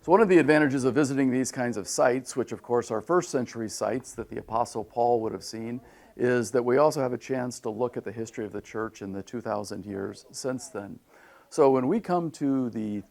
So one of the advantages of visiting these kinds of sites, which of course are first century sites that the Apostle Paul would have seen, is that we also have a chance to look at the history of the church in the 2,000 years since then. So when we come to the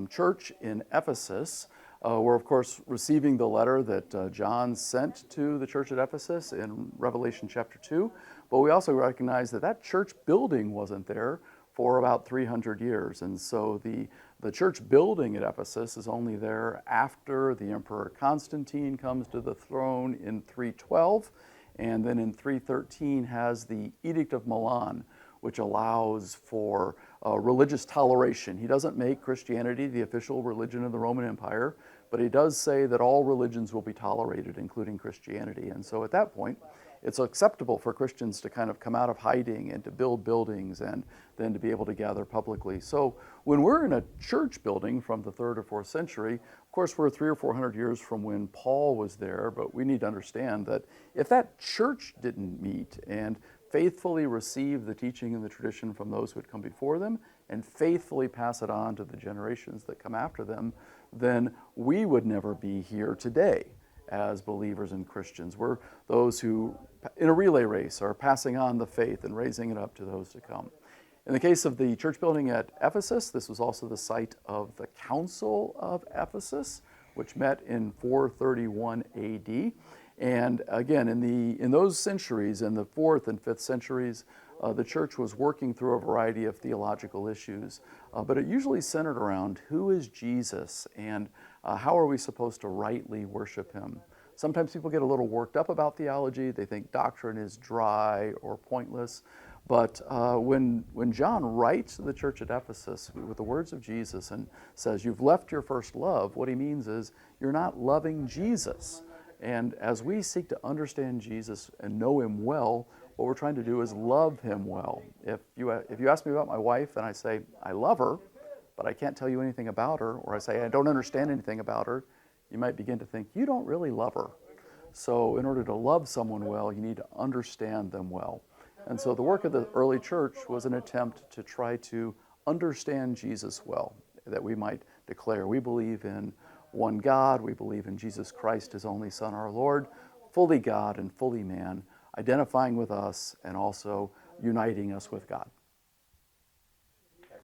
church in Ephasus, we're of course receiving the letter that John sent to the church at Ephasus in Revelation chapter 2, but we also recognize that that church building wasn't there for about 300 years. And so the church building at Ephesus is only there after the Emperor Constantine comes to the throne in 312, and then in 313 has the Edict of Milan, which allows for religious toleration. He doesn't make Christianity the official religion of the Roman Empire, but he does say that all religions will be tolerated, including Christianity. And so at that point, it's acceptable for Christians to kind of come out of hiding and to build buildings and then to be able to gather publicly. So when we're in a church building from the 3rd or 4th century, of course we're 300 or 400 years from when Paul was there, but we need to understand that if that church didn't meet and faithfully receive the teaching and the tradition from those who had come before them and faithfully pass it on to the generations that come after them, then we would never be here today as believers and Christians. We're those who, in a relay race, are passing on the faith and raising it up to those to come. In the case of the church building at Ephesus, this was also the site of the Council of Ephesus, which met in 431 AD. And again, in those centuries, in the 4th and 5th centuries, the church was working through a variety of theological issues, but it usually centered around who is Jesus and how are we supposed to rightly worship him. Sometimes people get a little worked up about theology. They think doctrine is dry or pointless. But when John writes to the church at Ephesus with the words of Jesus and says, you've left your first love, what he means is you're not loving Jesus. And as we seek to understand Jesus and know him well, what we're trying to do is love him well. If you ask me about my wife and I say, I love her, but I can't tell you anything about her, or I say, I don't understand anything about her, you might begin to think, you don't really love her. So in order to love someone well, you need to understand them well. And so the work of the early church was an attempt to try to understand Jesus well, that we might declare we believe in one God, we believe in Jesus Christ, his only Son, our Lord, fully God and fully man, identifying with us and also uniting us with God.